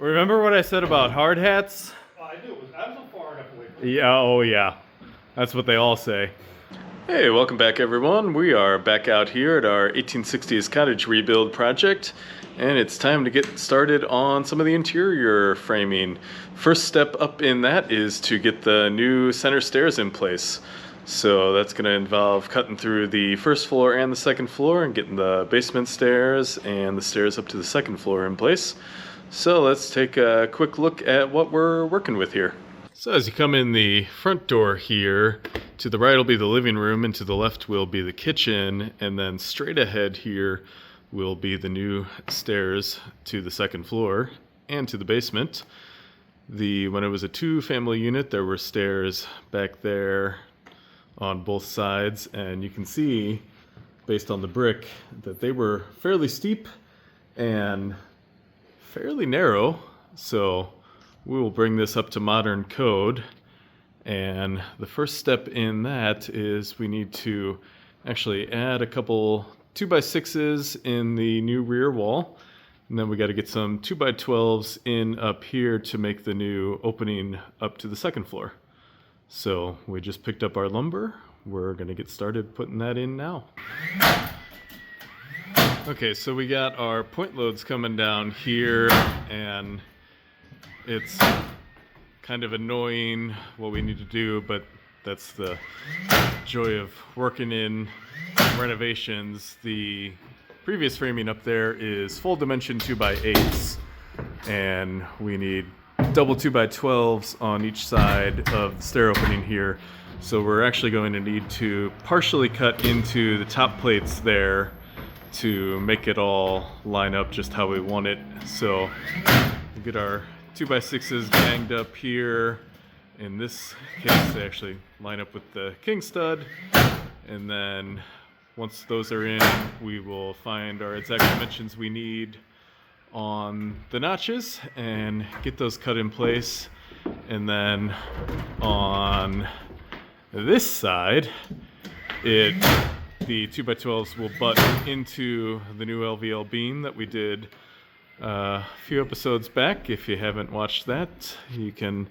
Remember what I said about hard hats? I do. I was far enough away from Yeah, oh yeah. That's what they all say. Hey, welcome back everyone. We are back out here at our 1860s cottage rebuild project, and it's time to get started on some of the interior framing. First step up in that is to get the new center stairs in place. So that's going to involve cutting through the first floor and the second floor and getting the basement stairs and the stairs up to the second floor in place. So let's take a quick look at what we're working with here. So as you come in the front door here, to the right will be the living room and to the left will be the kitchen, and then straight ahead here will be the new stairs to the second floor and to the basement. When it was a two-family unit, there were stairs back there on both sides, and you can see based on the brick that they were fairly steep and fairly narrow, so we will bring this up to modern code. And the first step in that is we need to actually add a couple 2x6s in the new rear wall, and then we got to get some 2x12s in up here to make the new opening up to the second floor. So we just picked up our lumber. We're going to get started putting that in now. Okay, so we got our point loads coming down here, and it's kind of annoying what we need to do, but that's the joy of working in renovations. The previous framing up there is full dimension 2x8s, and we need double 2x12s on each side of the stair opening here. So we're actually going to need to partially cut into the top plates there to make it all line up just how we want it. So we get our 2x6s banged up here. In this case, they actually line up with the king stud, and then once those are in, we will find our exact dimensions we need on the notches and get those cut in place. And then on this side, the 2x12s will butt into the new LVL beam that we did a few episodes back. If you haven't watched that, you can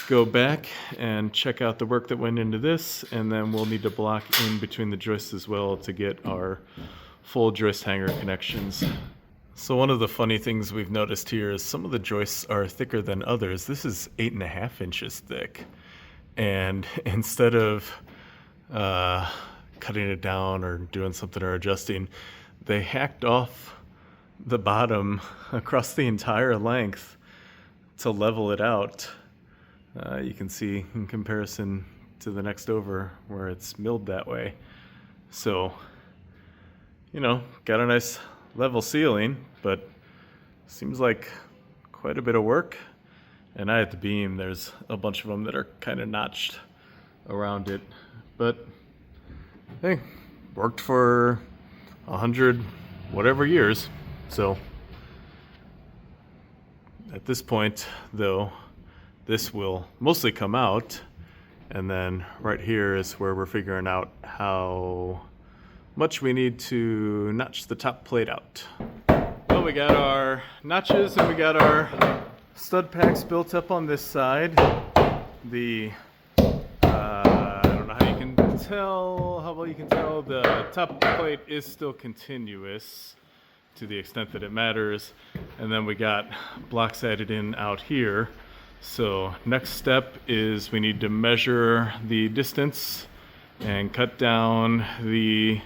go back and check out the work that went into this, and then we'll need to block in between the joists as well to get our full joist hanger connections. So one of the funny things we've noticed here is some of the joists are thicker than others. This is 8.5 inches thick, and instead of cutting it down or doing something or adjusting, they hacked off the bottom across the entire length to level it out. You can see in comparison to the next over where it's milled that way. So, got a nice level ceiling, but seems like quite a bit of work. And at the beam, there's a bunch of them that are kind of notched around it. But hey, worked for 100 whatever years. So at this point, though, this will mostly come out, and then right here is where we're figuring out how much we need to notch the top plate out. Well, we got our notches and we got our stud packs built up on this side. I don't know how you can tell, how well you can tell, the top plate is still continuous to the extent that it matters, and then we got blocks added in out here. So next step is we need to measure the distance and cut down the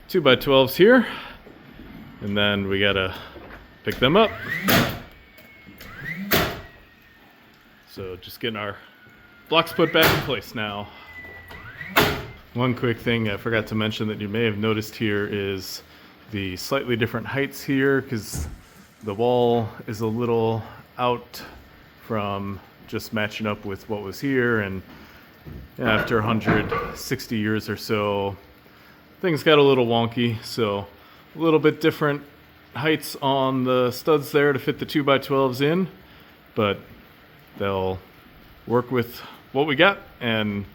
2x12s here, and then we gotta pick them up. So just getting our blocks put back in place now. One quick thing I forgot to mention that you may have noticed here is the slightly different heights here, because the wall is a little out from just matching up with what was here, and after 160 years or so, things got a little wonky. So a little bit different heights on the studs there to fit the 2x12s in, but they'll work with what we got, and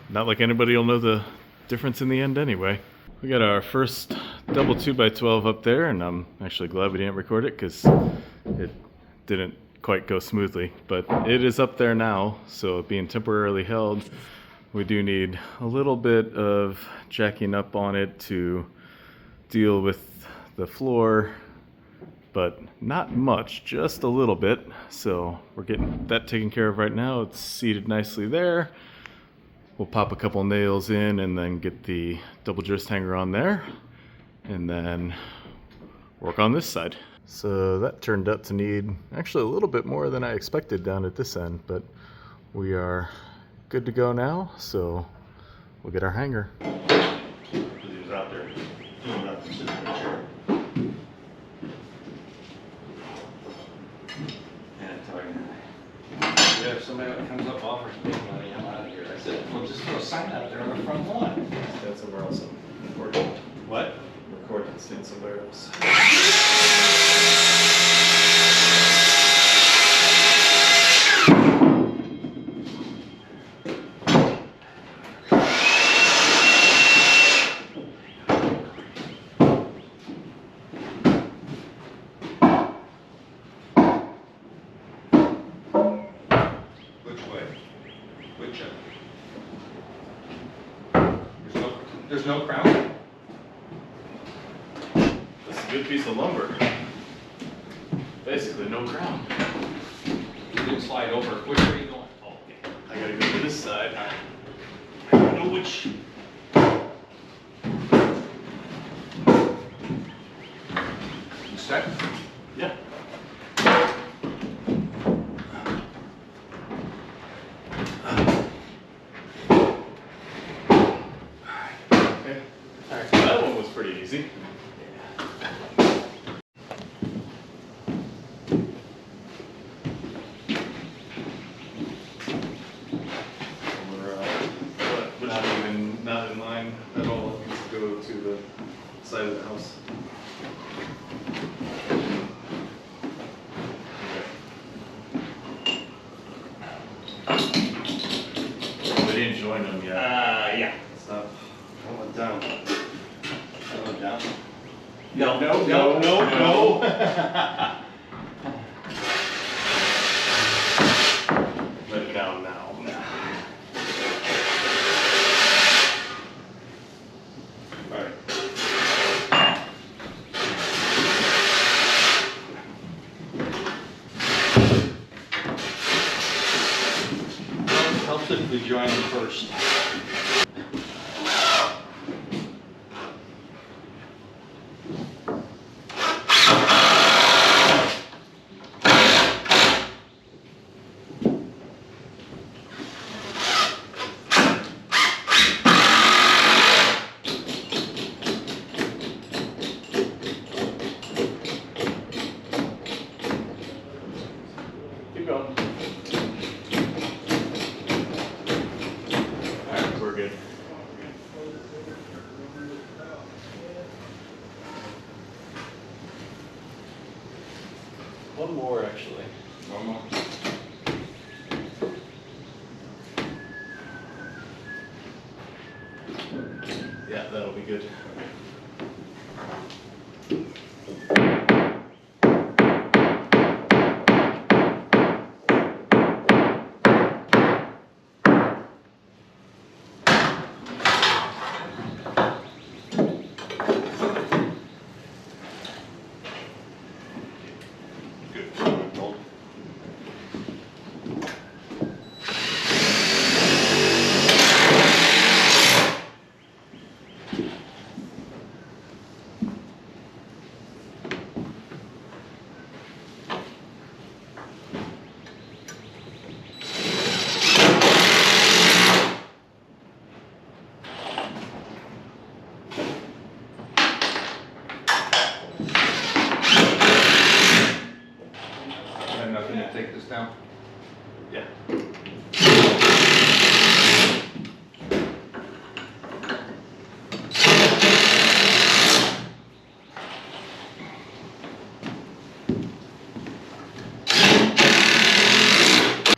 not like anybody will know the difference in the end anyway. We got our first double 2x12 up there, and I'm actually glad we didn't record it because it didn't quite go smoothly, but it is up there now, so being temporarily held, we do need a little bit of jacking up on it to deal with the floor, but not much, just a little bit. So we're getting that taken care of right now. It's seated nicely there. We'll pop a couple nails in and then get the double joist hanger on there, and then work on this side. So that turned out to need actually a little bit more than I expected down at this end, but we are good to go now, so we'll get our hanger. He was out there doing nothing, sitting in a chair. And talking, yeah, if somebody comes up offers me money, I'm out of here. I said, well, just throw a sign out there on the front lawn. Stand somewhere else. Recording. What? Recording. Stand somewhere else. Which way? Which end? There's no crown? That's a good piece of lumber. Basically, no crown. You didn't slide over. Which way are you going? Oh, okay. I gotta go to this side. I don't know which. You set? Yeah. Okay. Alright, that one was pretty easy. We're not in line at all. It needs to go to the side of the house. We didn't join them yet. Yeah. Stop. I went down. I went down. No, no. Let it down now. Alright. Helps if we join them first. Keep going. Alright, we're good. One more, actually. One more. Yeah, that'll be good. Have nothing to take this down? Yeah.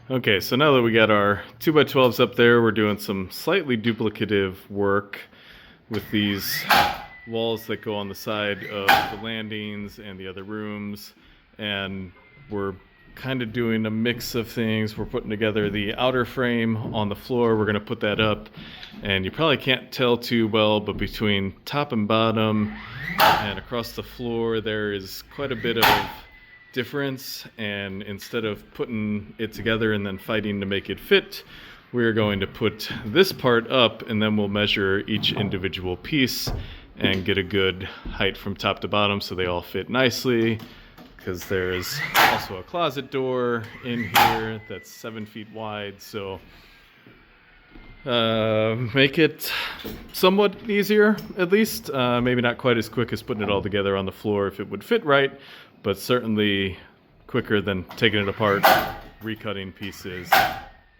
Okay, so now that we got our 2x12s up there, we're doing some slightly duplicative work with these walls that go on the side of the landings and the other rooms, and we're kind of doing a mix of things. We're putting together the outer frame on the floor. We're going to put that up, and you probably can't tell too well, but between top and bottom and across the floor there is quite a bit of difference, and instead of putting it together and then fighting to make it fit, we're going to put this part up, and then we'll measure each individual piece and get a good height from top to bottom so they all fit nicely, because there's also a closet door in here that's 7 feet wide, so make it somewhat easier, at least. Maybe not quite as quick as putting it all together on the floor if it would fit right, but certainly quicker than taking it apart, recutting pieces,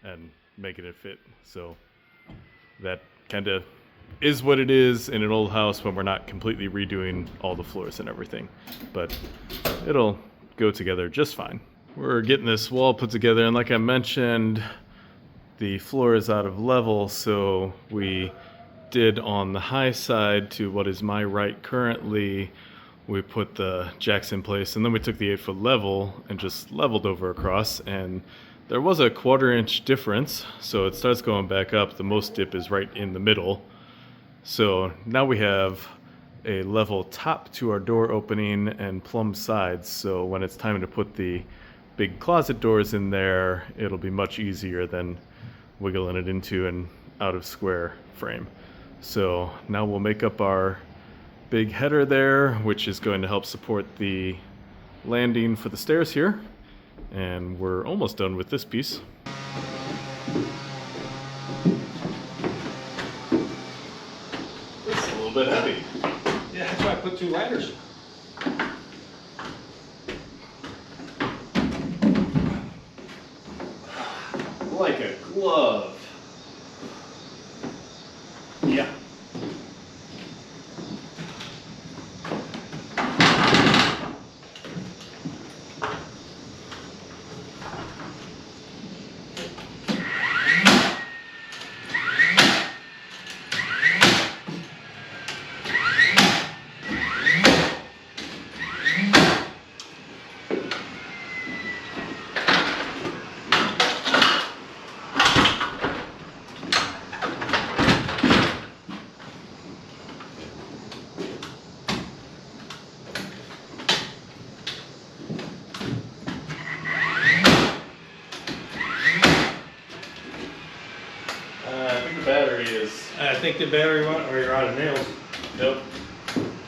and making it fit. So that kind of is what it is in an old house when we're not completely redoing all the floors and everything, but it'll go together just fine. We're getting this wall put together, and like I mentioned, the floor is out of level, so we did on the high side to what is my right currently, we put the jacks in place, and then we took the 8-foot level and just leveled over across, and there was a 1/4 inch difference, so it starts going back up. The most dip is right in the middle. So now we have a level top to our door opening and plumb sides, so when it's time to put the big closet doors in there, it'll be much easier than wiggling it into an out of square frame. So now we'll make up our big header there, which is going to help support the landing for the stairs here, and we're almost done with this piece. It's a little bit heavy. Yeah, that's why I put 2 ladders. Like a glove. Yeah. I think the battery went, or you're out of nails. Yep,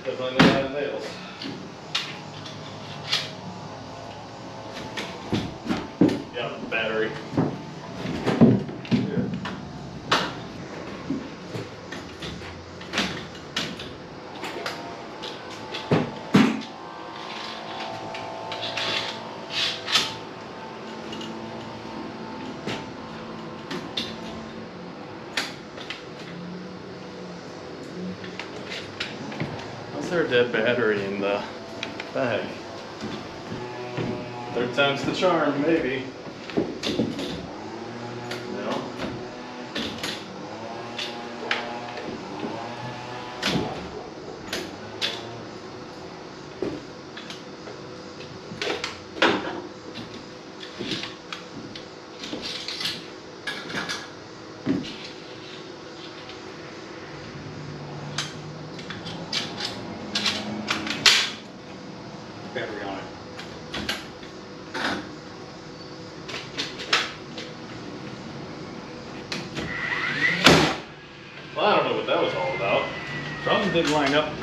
definitely out of nails. Yeah, battery. How's our dead battery in the bag? 3rd time's the charm, maybe. No. Battery on it. Well, I don't know what that was all about. Something didn't line up.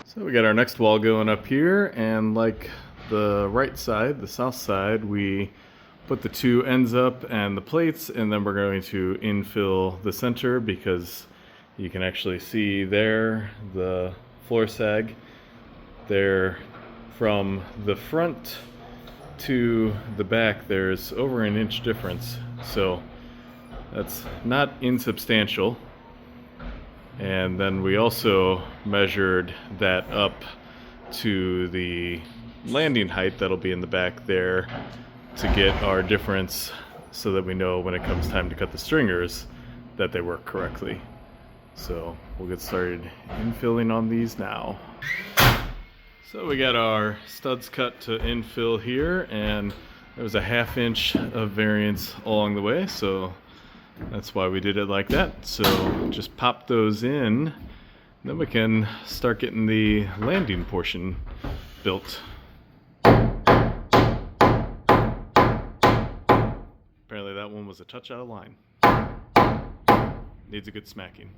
So we got our next wall going up here, and like the right side, the south side, we put the 2 ends up and the plates, and then we're going to infill the center because you can actually see there the floor sag. There, from the front to the back, there's over an inch difference, so that's not insubstantial. And then we also measured that up to the landing height that'll be in the back there to get our difference, so that we know when it comes time to cut the stringers that they work correctly. So we'll get started infilling on these now. So we got our studs cut to infill here, and there was a 1/2 inch of variance along the way, so that's why we did it like that. So just pop those in, then we can start getting the landing portion built. Apparently that one was a touch out of line. Needs a good smacking.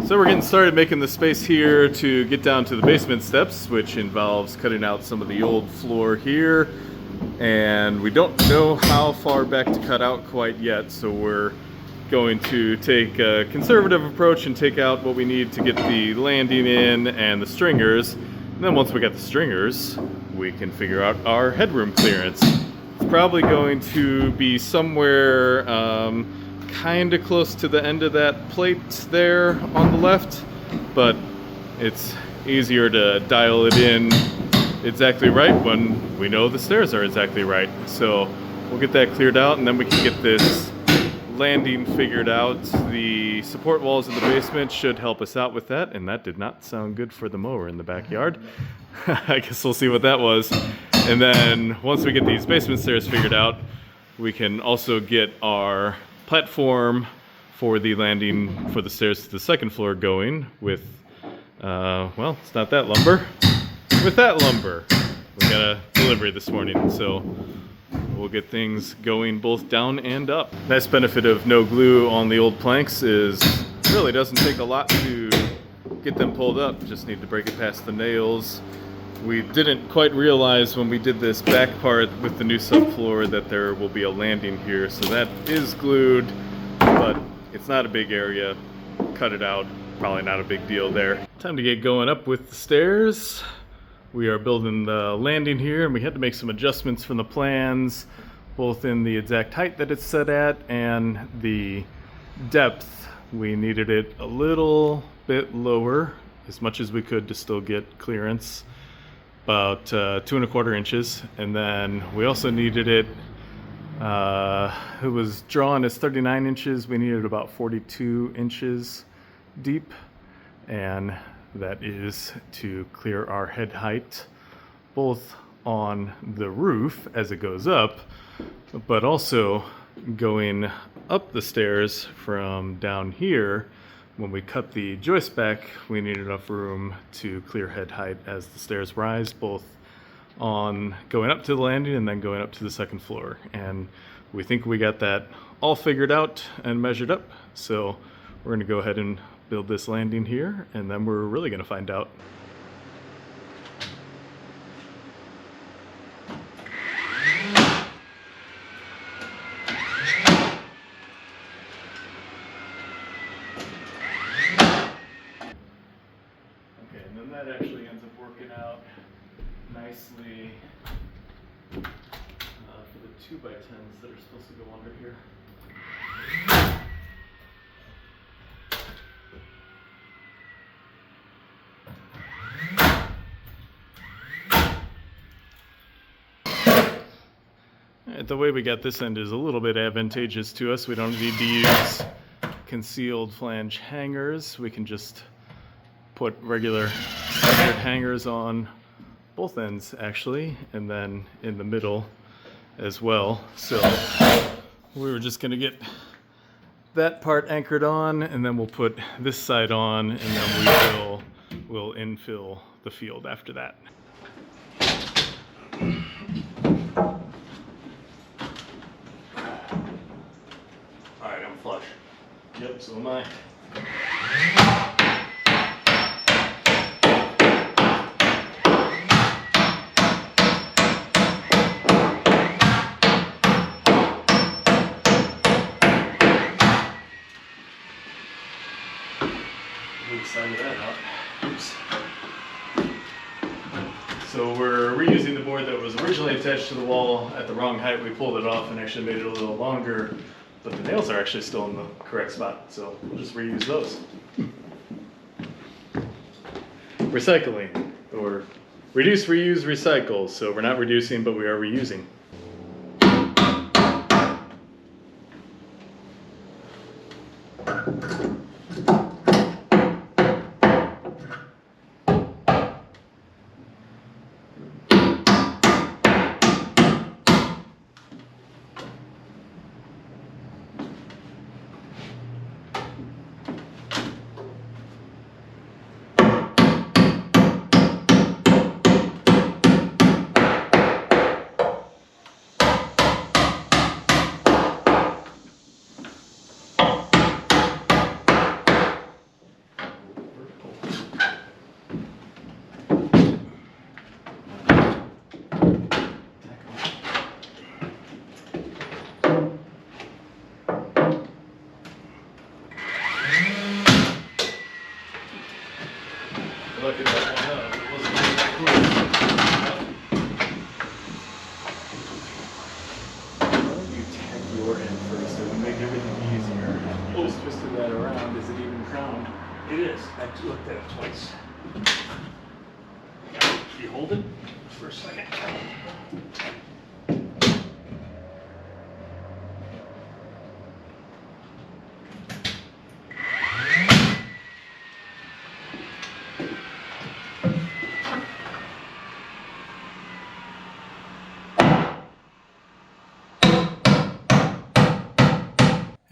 So we're getting started making the space here to get down to the basement steps, which involves cutting out some of the old floor here. And we don't know how far back to cut out quite yet, so we're going to take a conservative approach and take out what we need to get the landing in and the stringers. And then once we got the stringers, we can figure out our headroom clearance. It's probably going to be somewhere kind of close to the end of that plate there on the left, but it's easier to dial it in exactly right when we know the stairs are exactly right. So we'll get that cleared out, and then we can get this landing figured out. The support walls in the basement should help us out with that, and that did not sound good for the mower in the backyard. I guess we'll see what that was. And then once we get these basement stairs figured out, we can also get our platform for the landing for the stairs to the second floor going with, well, it's not that lumber. With that lumber. We got a delivery this morning, so we'll get things going both down and up. Nice benefit of no glue on the old planks is it really doesn't take a lot to get them pulled up. Just need to break it past the nails. We didn't quite realize when we did this back part with the new subfloor that there will be a landing here, so that is glued, but it's not a big area. Cut it out, probably not a big deal there. Time to get going up with the stairs. We are building the landing here, and we had to make some adjustments from the plans, both in the exact height that it's set at and the depth. We needed it a little bit lower, as much as we could to still get clearance. About 2¼ inches, and then we also needed it, it was drawn as 39 inches, we needed about 42 inches deep, and that is to clear our head height, both on the roof as it goes up, but also going up the stairs from down here. When we cut the joist back, we need enough room to clear head height as the stairs rise, both on going up to the landing and then going up to the second floor. And we think we got that all figured out and measured up. So we're gonna go ahead and build this landing here, and then we're really gonna find out. That actually ends up working out nicely for the 2x10s that are supposed to go under here. Alright, the way we got this end is a little bit advantageous to us. We don't need to use concealed flange hangers. We can just put regular standard hangers on both ends actually, and then in the middle as well. So we were just gonna get that part anchored on, and then we'll put this side on, and then we'll infill the field after that. Alright, I'm flush. Yep, so am I. Side of that out. Oops. So we're reusing the board that was originally attached to the wall at the wrong height. We pulled it off and actually made it a little longer, but the nails are actually still in the correct spot, so we'll just reuse those. Recycling, or reduce, reuse, recycle. So we're not reducing, but we are reusing. lucky that one up. It wasn't that close. Why don't you tack your end first? It would make everything easier. You just twisted that around. Is it even crowned? It is. I looked at it twice. You hold it for a second.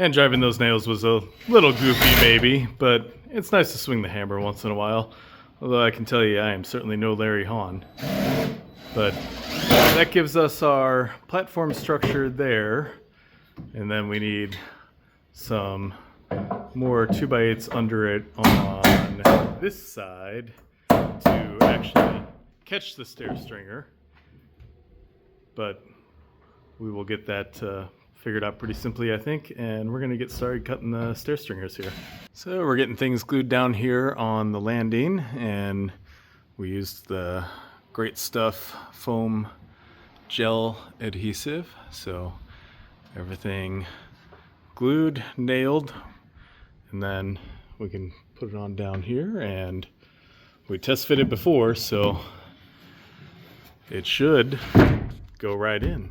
And driving those nails was a little goofy maybe, but it's nice to swing the hammer once in a while. Although I can tell you I am certainly no Larry Hahn. But that gives us our platform structure there. And then we need some more 2x8s under it on this side to actually catch the stair stringer. But we will get that figured out pretty simply, I think, and we're going to get started cutting the stair stringers here. So we're getting things glued down here on the landing, and we used the Great Stuff foam gel adhesive. So everything glued, nailed, and then we can put it on down here, and we test fitted before, so it should go right in.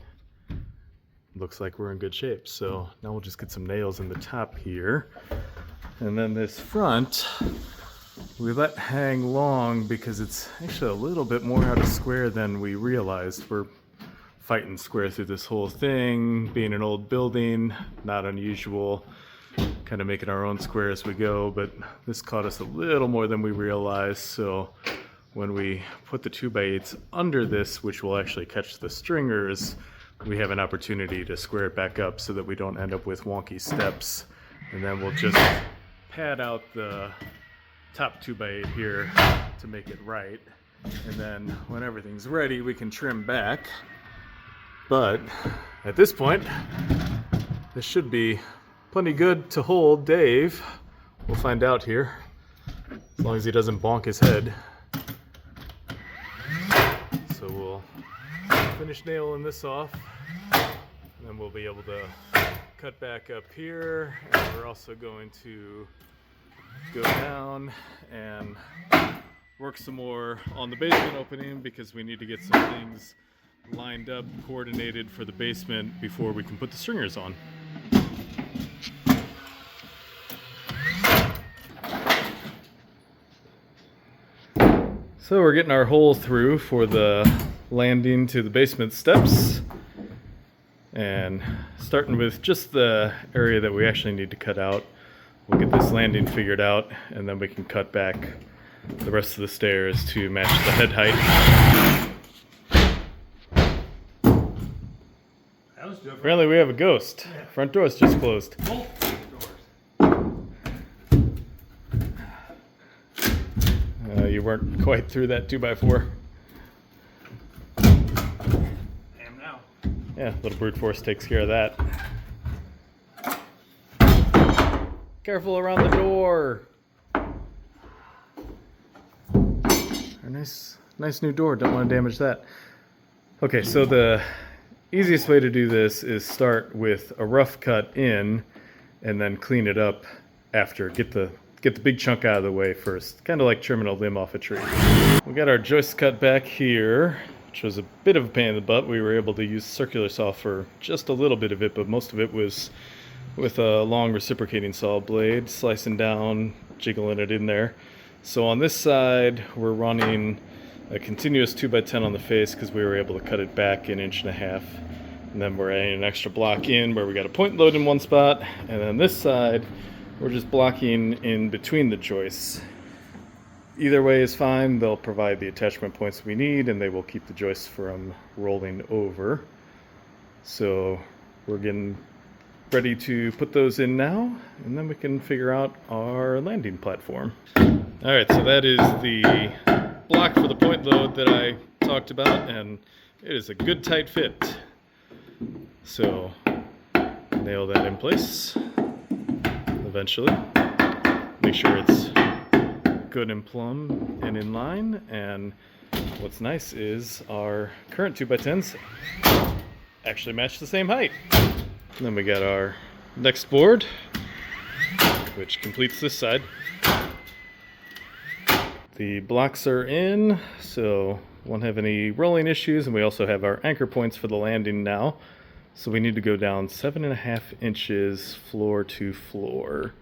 Looks like we're in good shape. So now we'll just get some nails in the top here. And then this front, we let hang long because it's actually a little bit more out of square than we realized. We're fighting square through this whole thing. Being an old building, not unusual. Kind of making our own square as we go, but this caught us a little more than we realized. So when we put the 2x8s under this, which will actually catch the stringers, we have an opportunity to square it back up so that we don't end up with wonky steps. And then we'll just pad out the top 2x8 here to make it right. And then when everything's ready, we can trim back. But at this point, this should be plenty good to hold Dave. We'll find out here, as long as he doesn't bonk his head. So we'll finish nailing this off, and then we'll be able to cut back up here, and we're also going to go down and work some more on the basement opening because we need to get some things lined up, coordinated for the basement before we can put the stringers on. So we're getting our hole through for the landing to the basement steps, and starting with just the area that we actually need to cut out. We'll get this landing figured out, and then we can cut back the rest of the stairs to match the head height. That was different. Apparently we have a ghost. Front door's just closed. Both doors. You weren't quite through that 2x4. Am now. Yeah, little brute force takes care of that. Careful around the door. A nice new door. Don't want to damage that. Okay, so the easiest way to do this is start with a rough cut in, and then clean it up after. Get the big chunk out of the way first. Kind of like trimming a limb off a tree. We got our joist cut back here, which was a bit of a pain in the butt. We were able to use circular saw for just a little bit of it, but most of it was with a long reciprocating saw blade, slicing down, jiggling it in there. So on this side, we're running a continuous 2x10 on the face because we were able to cut it back an 1.5 inches. And then we're adding an extra block in where we got a point load in one spot. And then this side, we're just blocking in between the joists. Either way is fine. They'll provide the attachment points we need, and they will keep the joists from rolling over. So we're getting ready to put those in now, and then we can figure out our landing platform. All right, so that is the block for the point load that I talked about, and it is a good tight fit. So nail that in place eventually. Make sure it's good and plumb and in line. And what's nice is our current 2x10s actually match the same height. And then we got our next board, which completes this side. The blocks are in, so won't have any rolling issues, and we also have our anchor points for the landing now. So we need to go down 7.5 inches floor to floor.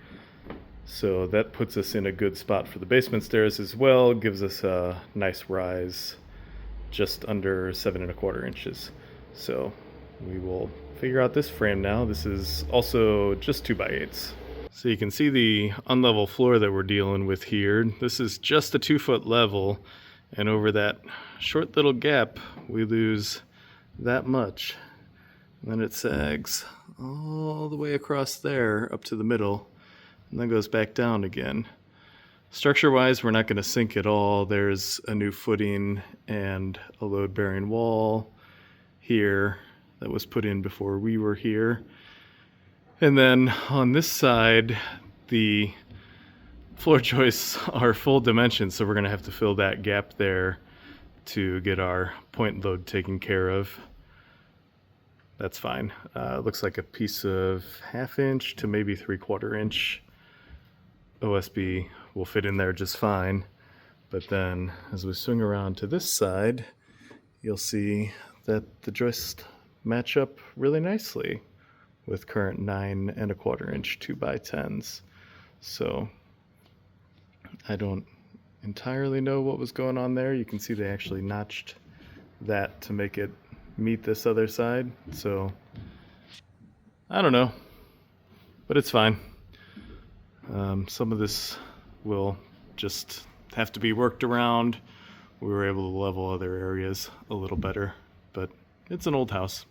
So that puts us in a good spot for the basement stairs as well, gives us a nice rise just under 7.25 inches. So we will figure out this frame now. This is also just 2x8s. So you can see the unlevel floor that we're dealing with here. This is just a 2-foot level, and over that short little gap we lose that much. And then it sags all the way across there up to the middle, and then goes back down again. Structure-wise, we're not going to sink at all. There's a new footing and a load-bearing wall here that was put in before we were here. And then on this side, the floor joists are full dimension, so we're going to have to fill that gap there to get our point load taken care of. That's fine. Looks like a piece of 1/2 inch to maybe 3/4 inch OSB will fit in there just fine. But then as we swing around to this side, you'll see that the joists match up really nicely with current 9.25 inch 2x10s. So I don't entirely know what was going on there. You can see they actually notched that to make it meet this other side. So I don't know, but it's fine. Some of this will just have to be worked around. We were able to level other areas a little better, but it's an old house.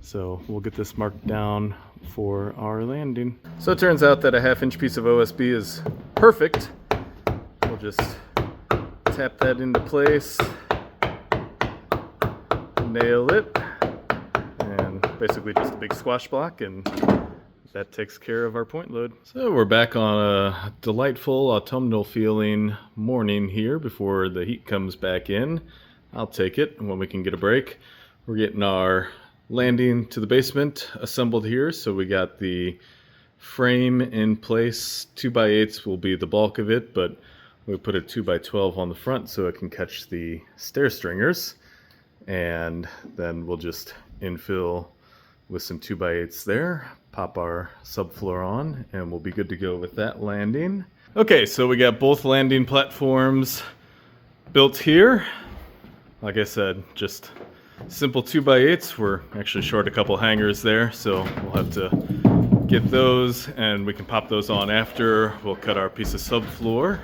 So we'll get this marked down for our landing. So it turns out that a 1/2 inch piece of OSB is perfect. We'll just tap that into place, nail it, and basically just a big squash block, and that takes care of our point load. So we're back on a delightful autumnal feeling morning here before the heat comes back in. I'll take it when we can get a break. We're getting our landing to the basement assembled here. So we got the frame in place. 2x8s will be the bulk of it, but we put a 2x12 on the front so it can catch the stair stringers. And then we'll just infill with some 2x8s there, pop our subfloor on, and we'll be good to go with that landing. Okay, so we got both landing platforms built here. Like I said, just simple 2x8s. We're actually short a couple hangers there, so we'll have to get those, and we can pop those on after. We'll cut our piece of subfloor,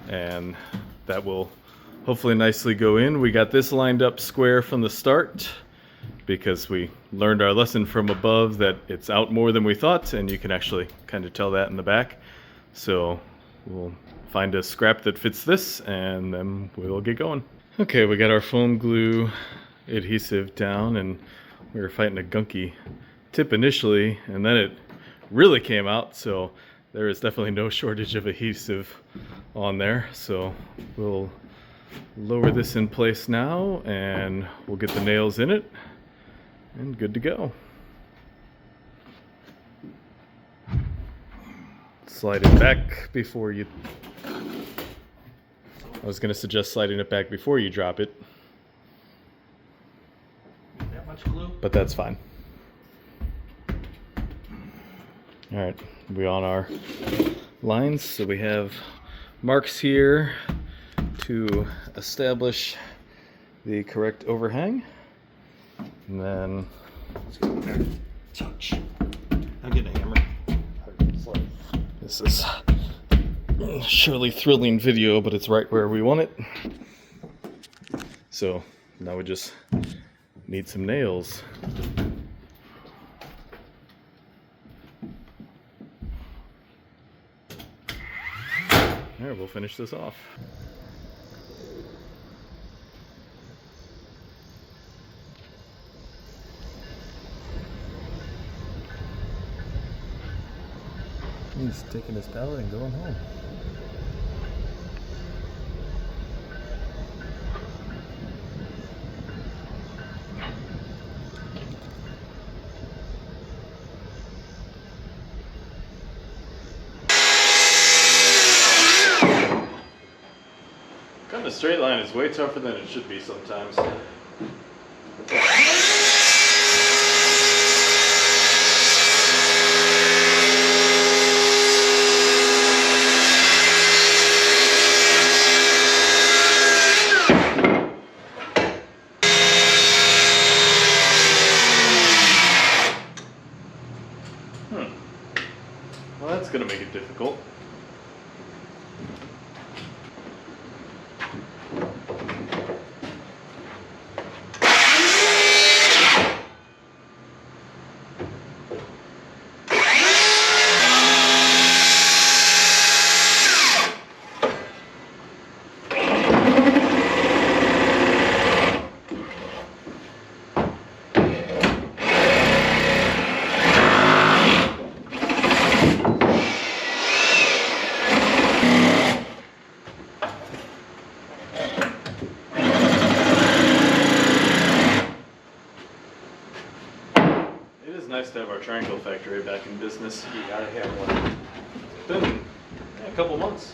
and that will hopefully nicely go in. We got this lined up square from the start because we learned our lesson from above that it's out more than we thought, and you can actually kind of tell that in the back. So we'll find a scrap that fits this, and then we'll get going. Okay, we got our foam glue adhesive down, and we were fighting a gunky tip initially, and then it really came out, so there is definitely no shortage of adhesive on there. So we'll lower this in place now, and we'll get the nails in it, and good to go. Slide it back before you... I was going to suggest sliding it back before you drop it. That much glue? But that's fine. All right, we're on our lines, so we have marks here to establish the correct overhang. And then Let's go in there. Touch. I'll get a hammer. this is surely thrilling video, but it's right where we want it. So now we just need some nails. There, we'll finish this off. He's taking his pallet and going home. A straight line is way tougher than it should be sometimes. Well, that's going to make it difficult. Nice to have our triangle factory back in business. You gotta have one. It's been a couple months.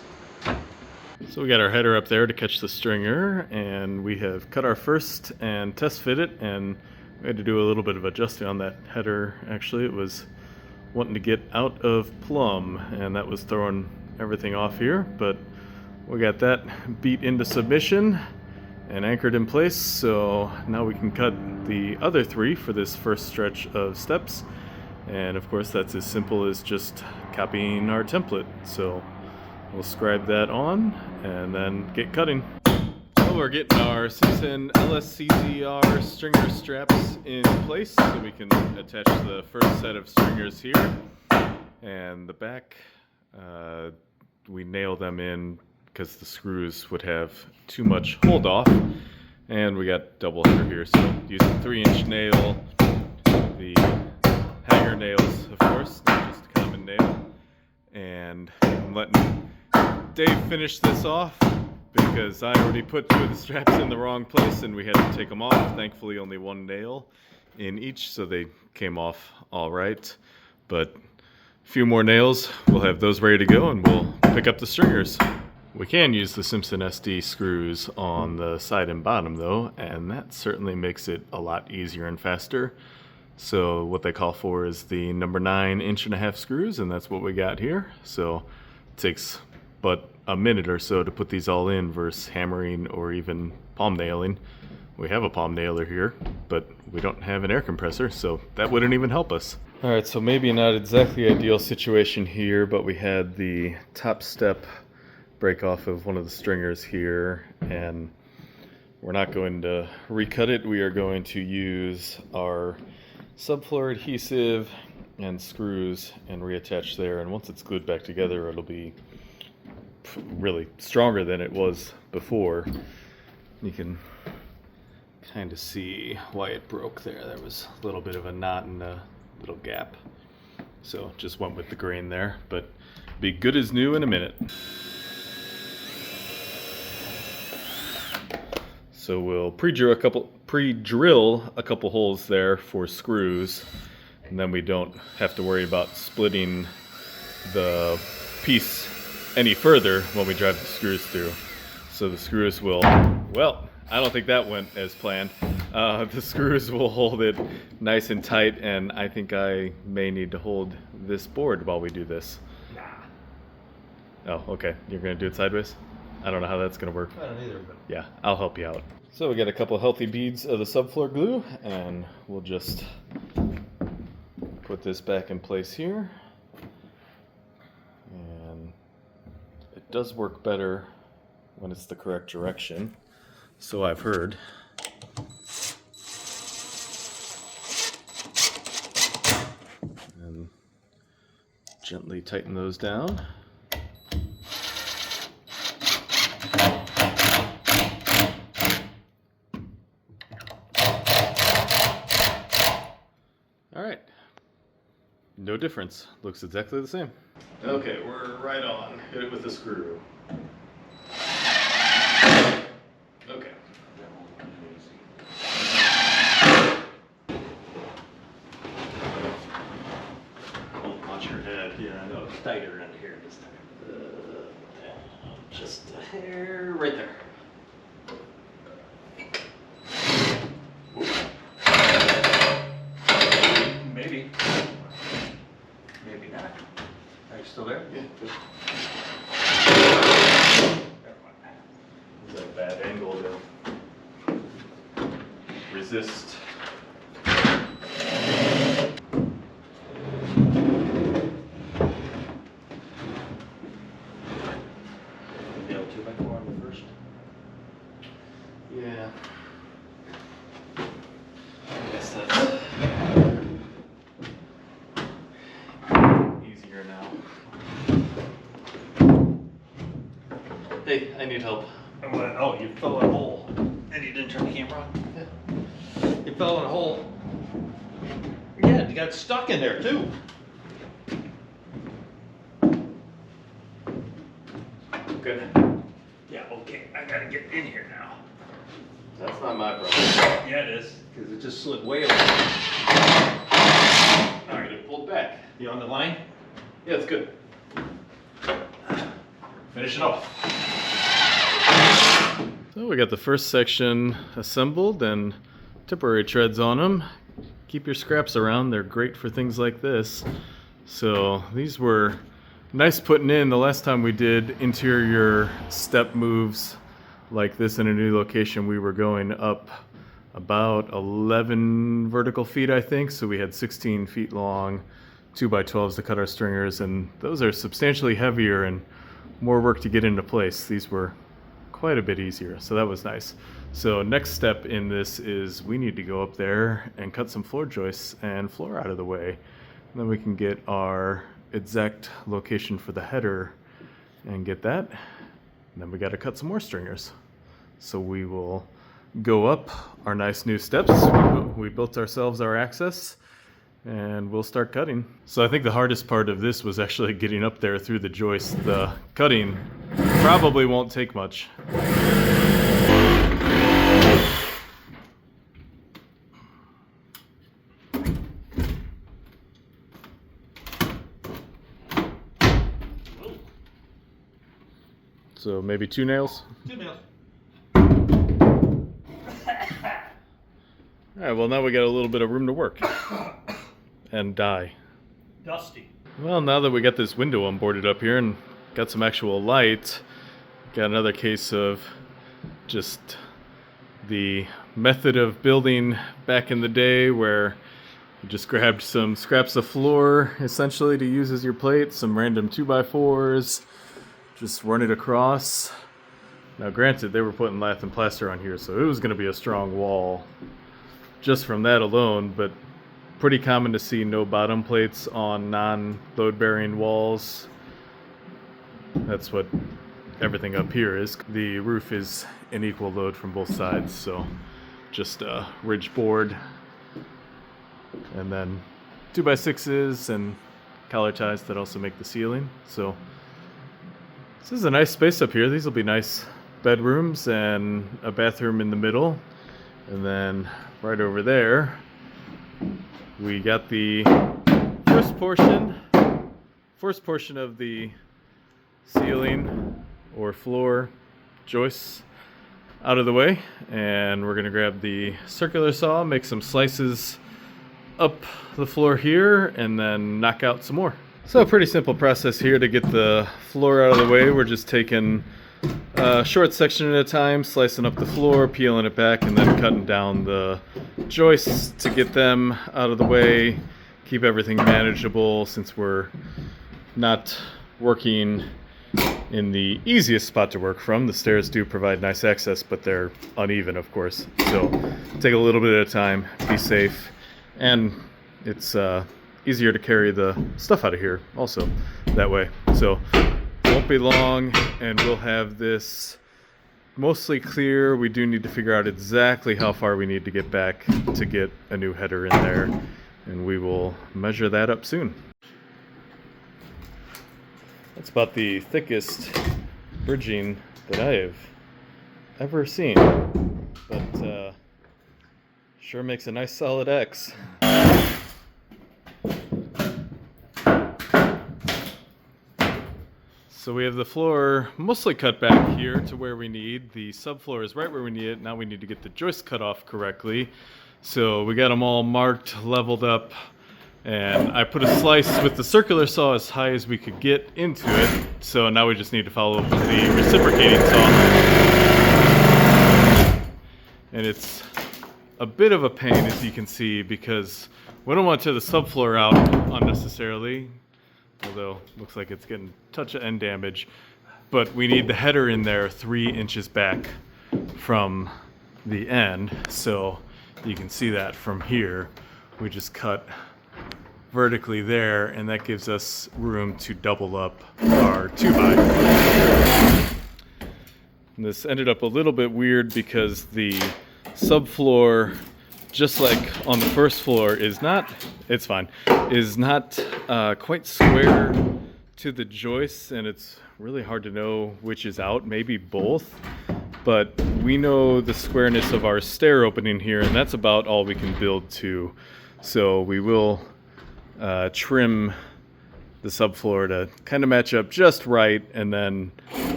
So we got our header up there to catch the stringer, and we have cut our first and test fit it, and we had to do a little bit of adjusting on that header. Actually, it was wanting to get out of plumb, and that was throwing everything off here, but we got that beat into submission and anchored in place, so now we can cut the other 3 for this first stretch of steps. And of course that's as simple as just copying our template, so we'll scribe that on and then get cutting. So we're getting our Simpson LSCZR stringer straps in place so we can attach the first set of stringers here, and the back we nail them in because the screws would have too much hold off, and we got double header here, so using 3-inch nail, the hanger nails of course, not just a common nail, and I'm letting Dave finish this off because I already put 2 of the straps in the wrong place and we had to take them off. Thankfully only 1 nail in each, so they came off all right, but a few more nails, we'll have those ready to go and we'll pick up the stringers. We can use the Simpson SD screws on the side and bottom though, and that certainly makes it a lot easier and faster. So what they call for is the number 9 1.5-inch screws, and that's what we got here. So it takes but a minute or so to put these all in versus hammering or even palm nailing. We have a palm nailer here, but we don't have an air compressor, so that wouldn't even help us. Alright, so maybe not exactly ideal situation here, but we had the top step break off of one of the stringers here, and we're not going to recut it. We are going to use our subfloor adhesive and screws and reattach there, and once it's glued back together it'll be really stronger than it was before. You can kind of see why it broke there. There was a little bit of a knot and a little gap, so just went with the grain there, but be good as new in a minute. So we'll pre-drill a couple holes there for screws, and then we don't have to worry about splitting the piece any further when we drive the screws through. So the screws will, well, I don't think that went as planned. The screws will hold it nice and tight, and I think I may need to hold this board while we do this. Oh, okay. You're gonna do it sideways? I don't know how that's gonna work. I don't either, but Yeah, I'll help you out. So we got a couple healthy beads of the subfloor glue, and we'll just put this back in place here. And it does work better when it's the correct direction, so I've heard. And gently tighten those down. Alright, no difference, looks exactly the same. Okay, we're right on, hit it with the screw. Okay. Don't watch your head. yeah, I know it's tighter under here this time. Just a hair right there. Still there? Yeah. Is that a bad angle to resist? Nail 2x4 on the first. Yeah. I guess that's easier now. Hey, I need help. Oh, you fell in a hole. And you didn't turn the camera on? Yeah. You fell in a hole. Yeah, you got stuck in there too. Good. Yeah, okay. I gotta get in here now. That's not my problem. Yeah, it is. Because it just slid way over. All right, it pulled back. You on the line? Yeah, it's good. Finish it off. So we got the first section assembled and temporary treads on them. Keep your scraps around, they're great for things like this. So these were nice putting in. The last time we did interior step moves like this in a new location, we were going up about 11 vertical feet, I think. So we had 16 feet long 2x12s to cut our stringers, and those are substantially heavier and more work to get into place. These were quite a bit easier, so that was nice. So next step in this is we need to go up there and cut some floor joists and floor out of the way. And then we can get our exact location for the header and get that. And then we got to cut some more stringers. So we will go up our nice new steps. We built ourselves our access and we'll start cutting. So I think the hardest part of this was actually getting up there through the joist. The cutting probably won't take much. So maybe 2 nails? 2 nails. All right, well now we got a little bit of room to work and die. Dusty. Well, now that we got this window unboarded up here and got some actual light, got another case of just the method of building back in the day where you just grabbed some scraps of floor essentially to use as your plate, some random 2x4s, just run it across. Now granted, they were putting lath and plaster on here, so it was going to be a strong wall just from that alone, but pretty common to see no bottom plates on non-load bearing walls. That's what everything up here is. The roof is an equal load from both sides, so just a ridge board and then 2x6s and collar ties that also make the ceiling. So this is a nice space up here. These will be nice bedrooms and a bathroom in the middle. And then right over there, we got the first portion of the ceiling or floor joists out of the way. And we're gonna grab the circular saw, make some slices up the floor here, and then knock out some more. So a pretty simple process here to get the floor out of the way. We're just taking a short section at a time, slicing up the floor, peeling it back, and then cutting down the joists to get them out of the way. Keep everything manageable since we're not working in the easiest spot to work from. The stairs do provide nice access, but they're uneven, of course. So take a little bit at a time, be safe, and it's easier to carry the stuff out of here also that way. So won't be long and we'll have this mostly clear. We do need to figure out exactly how far we need to get back to get a new header in there, and we will measure that up soon. That's about the thickest bridging that I have ever seen, but sure makes a nice solid X. So we have the floor mostly cut back here to where we need. The subfloor is right where we need it. Now we need to get the joist cut off correctly. So we got them all marked, leveled up, And I put a slice with the circular saw as high as we could get into it. So now we just need to follow up with the reciprocating saw. And it's a bit of a pain, as you can see, because we don't want to tear the subfloor out unnecessarily. Although, looks like it's getting a touch of end damage. But we need the header in there 3 inches back from the end. So you can see that from here. We just cut vertically there, and that gives us room to double up our 2x. And this ended up a little bit weird because the subfloor, just like on the first floor, is not quite square to the joists, and it's really hard to know which is out, maybe both. But we know the squareness of our stair opening here, and that's about all we can build to. So we will trim the subfloor to kind of match up just right, and then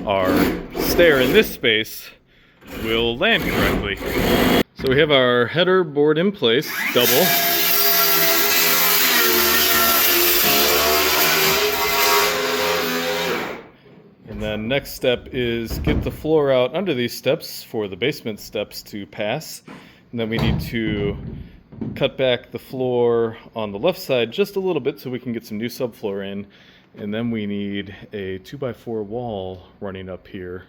our stair in this space will land correctly. So we have our header board in place, double. And then next step is get the floor out under these steps for the basement steps to pass. And then we need to cut back the floor on the left side just a little bit so we can get some new subfloor in. And then we need a 2x4 wall running up here,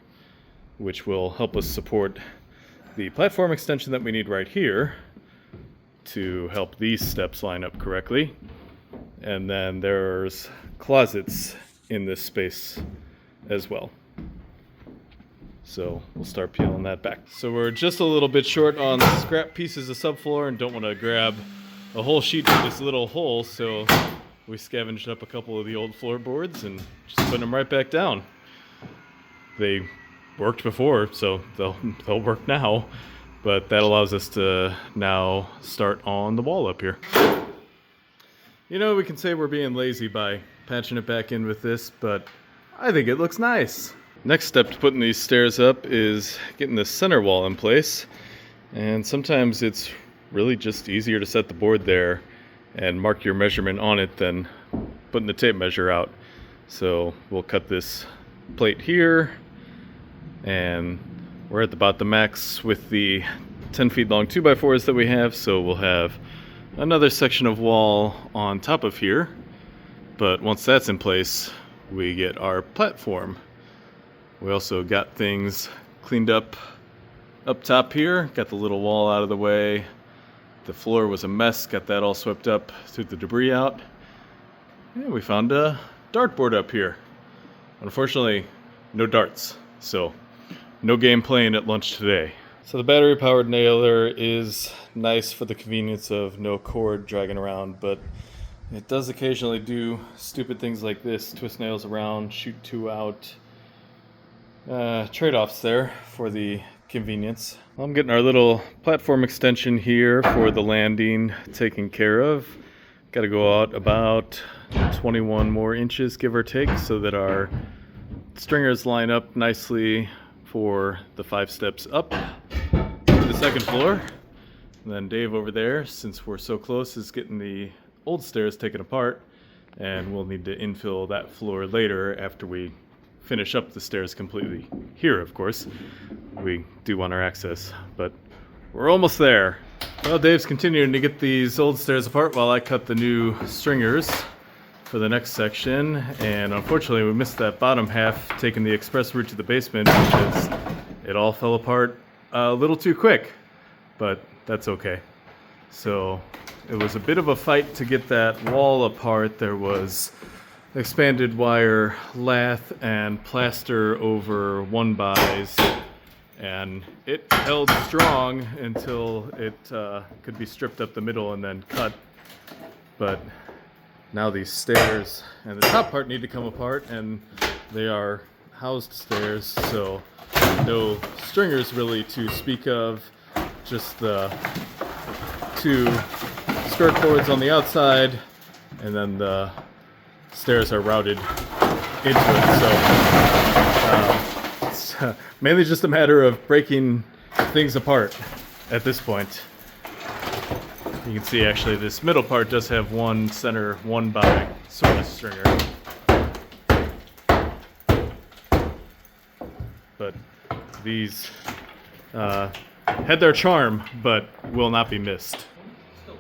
which will help us support the platform extension that we need right here to help these steps line up correctly. And then there's closets in this space as well. So we'll start peeling that back. So we're just a little bit short on scrap pieces of subfloor and don't want to grab a whole sheet for this little hole, so we scavenged up a couple of the old floorboards and just put them right back down. They worked before, so they'll work now, but that allows us to now start on the wall up here. You know, we can say we're being lazy by patching it back in with this, but I think it looks nice. Next step to putting these stairs up is getting the center wall in place, and sometimes it's really just easier to set the board there and mark your measurement on it than putting the tape measure out. So we'll cut this plate here, and we're at about the max with the 10 feet long 2x4s that we have, so we'll have another section of wall on top of here. But once that's in place, we get our platform. We also got things cleaned up top here, got the little wall out of the way. The floor was a mess, got that all swept up, threw the debris out. And we found a dartboard up here. Unfortunately, no darts, so no game playing at lunch today. So the battery powered nailer is nice for the convenience of no cord dragging around, but it does occasionally do stupid things like this, twist nails around, shoot 2 out. Trade-offs there for the convenience. I'm getting our little platform extension here for the landing taken care of. Got to go out about 21 more inches, give or take, so that our stringers line up nicely for the 5 steps up to the second floor. And then Dave over there, since we're so close, is getting the old stairs taken apart, and we'll need to infill that floor later after we finish up the stairs completely. Here, of course, we do want our access, but we're almost there. Well, Dave's continuing to get these old stairs apart while I cut the new stringers for the next section, and unfortunately we missed that bottom half, taking the express route to the basement because it all fell apart a little too quick, but that's okay. So it was a bit of a fight to get that wall apart. There was expanded wire lath and plaster over 1x, and it held strong until it could be stripped up the middle and then cut. But now these stairs and the top part need to come apart, and they are housed stairs, so no stringers really to speak of, just the 2 skirt boards on the outside, and then the stairs are routed into it. So it's mainly just a matter of breaking things apart at this point. You can see actually this middle part does have one center, one by sort of stringer. But these had their charm, but will not be missed. No,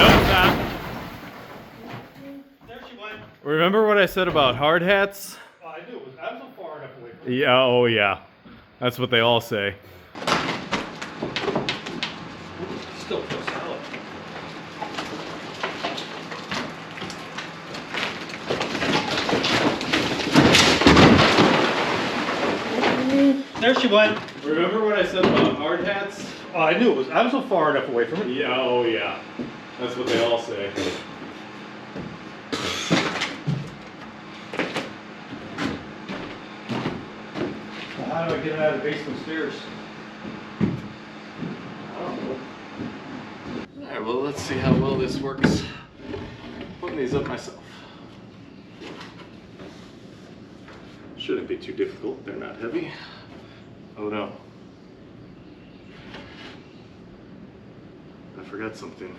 it's not. There she went. Remember what I said about hard hats? Oh, I do. I'm so far enough away from it. Yeah, oh yeah. That's what they all say. Still feels solid. There she went. Remember what I said about hard hats? Oh, I knew it was. I'm so far enough away from it. Yeah, oh yeah. That's what they all say. Well, how do I get it out of the basement stairs? Alright, well let's see how well this works. Putting these up myself. Shouldn't be too difficult, they're not heavy. Oh no. I forgot something.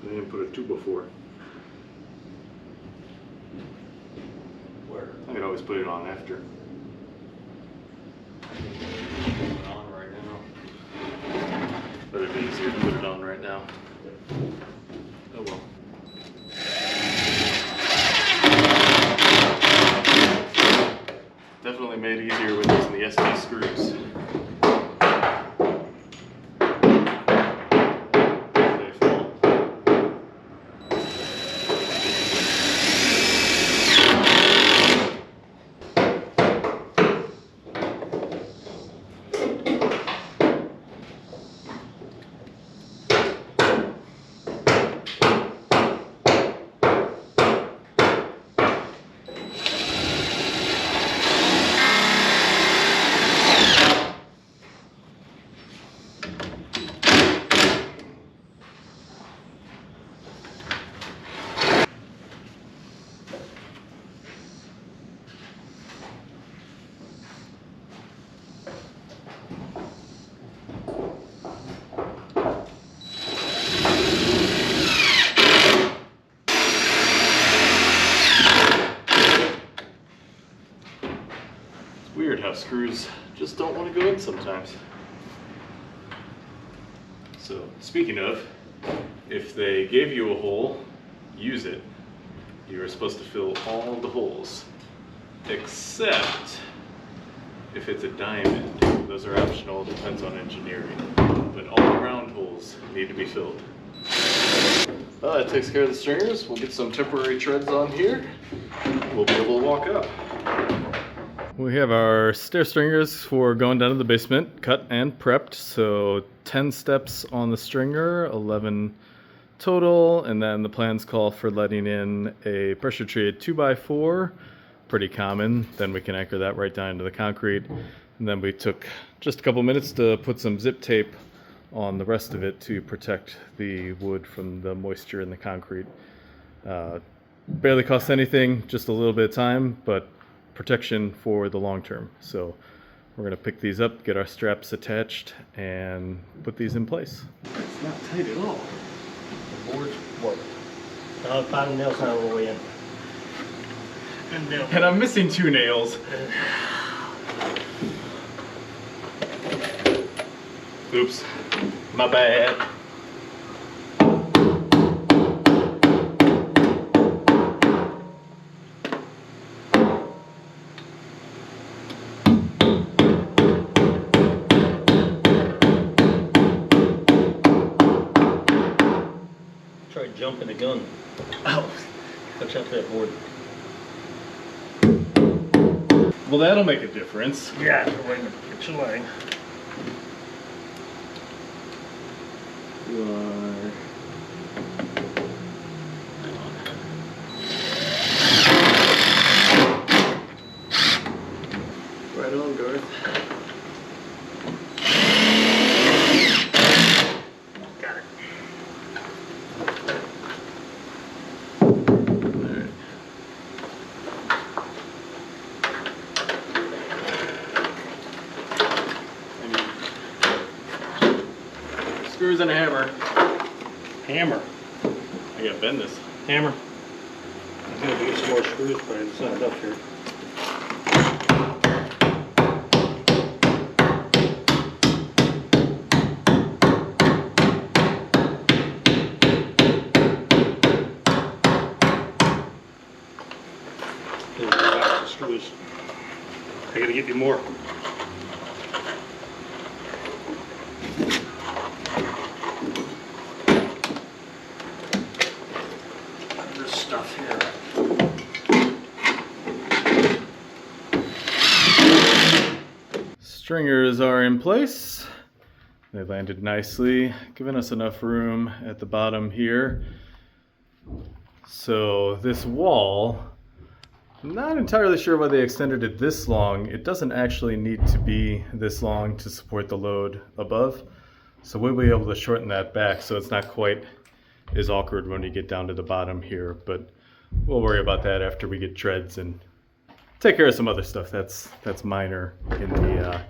I didn't put a 2x4. Where? I could always put it on after. Put it on right now. But it'd be easier to put it on right now. Oh well. Definitely made easier with using the SD screws. They fall. Weird how screws just don't want to go in sometimes. So, speaking of, if they gave you a hole, use it. You are supposed to fill all the holes, except if it's a diamond. Those are optional, depends on engineering. But all the round holes need to be filled. Well, that takes care of the stringers. We'll get some temporary treads on here. We'll be able to walk up. We have our stair stringers for going down to the basement, cut and prepped. So 10 steps on the stringer, 11 total, and then the plans call for letting in a pressure treated 2x4, pretty common. Then we can anchor that right down into the concrete. And then we took just a couple minutes to put some zip tape on the rest of it to protect the wood from the moisture in the concrete. Barely costs anything, just a little bit of time, but protection for the long term. So we're going to pick these up, get our straps attached, and put these in place. It's not tight at all. The boards work. Now the bottom nail's not all the way in. And I'm missing 2 nails. Oops, my bad. Try jumping the gun. Ow! Watch out for that board. Well, that'll make a difference. Yeah, wait a minute. Get your line. You are... Right on, Garth. Got it. Alright. Screws and a hammer. Hammer. I gotta bend this. Hammer. I'm gonna get some more screws, but it's not enough here. There's a box of screws. I gotta get you more. There's stuff here. Stringers are in place. They landed nicely, giving us enough room at the bottom here. So this wall, I'm not entirely sure why they extended it this long. It doesn't actually need to be this long to support the load above. So we'll be able to shorten that back so it's not quite as awkward when you get down to the bottom here. But we'll worry about that after we get treads and take care of some other stuff that's minor in the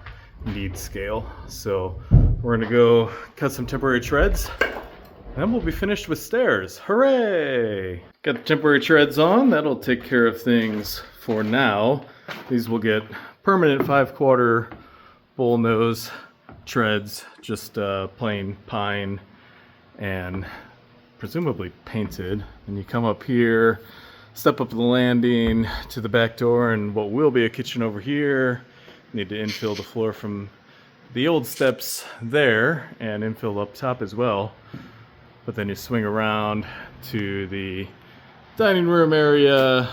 need scale. So we're gonna go cut some temporary treads, and then we'll be finished with stairs. Hooray! Got the temporary treads on. That'll take care of things for now. These will get permanent 5/4 bull nose treads, just plain pine and presumably painted. And you come up here, step up the landing to the back door and what will be a kitchen over here. Need to infill the floor from the old steps there and infill up top as well. But then you swing around to the dining room area,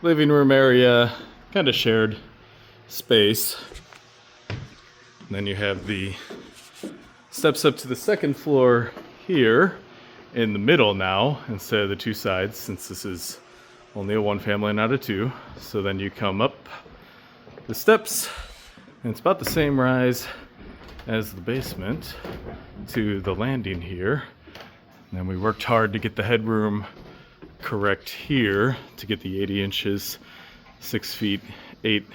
living room area, kind of shared space. And then you have the steps up to the second floor here in the middle now instead of the two sides, since this is only a one family, not a two. So then you come up the steps, and it's about the same rise as the basement to the landing here. And then we worked hard to get the headroom correct here to get the 80 inches, 6 feet 8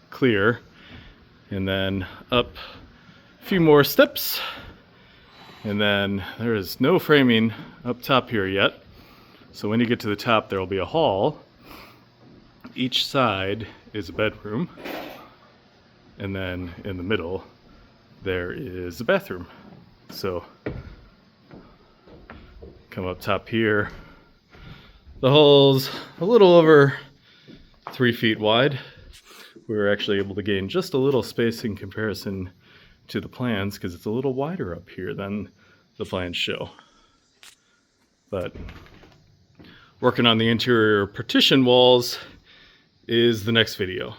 clear. And then up a few more steps. And then there is no framing up top here yet. So when you get to the top, there will be a hall. Each side is a bedroom. And then in the middle, there is a bathroom. So come up top here. The hall's a little over 3 feet wide. We were actually able to gain just a little space in comparison to the plans because it's a little wider up here than the plans show. But working on the interior partition walls is the next video.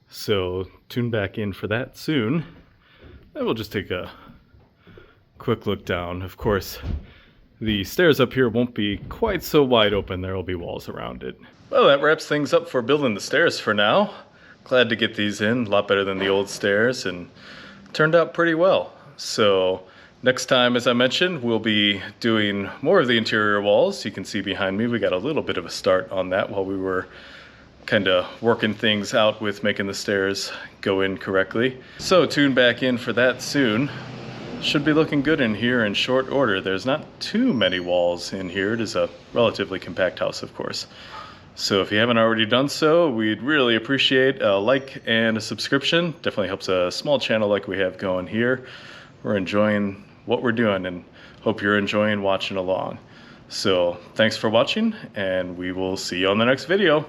So tune back in for that soon. And we'll just take a quick look down. Of course, the stairs up here won't be quite so wide open. There will be walls around it. Well, that wraps things up for building the stairs for now. Glad to get these in, a lot better than the old stairs, and turned out pretty well. So next time, as I mentioned, we'll be doing more of the interior walls. You can see behind me, we got a little bit of a start on that while we were kind of working things out with making the stairs go in correctly. So tune back in for that soon. Should be looking good in here in short order. There's not too many walls in here. It is a relatively compact house, of course. So if you haven't already done so, we'd really appreciate a like and a subscription. Definitely helps a small channel like we have going here. We're enjoying what we're doing and hope you're enjoying watching along. So thanks for watching, and we will see you on the next video.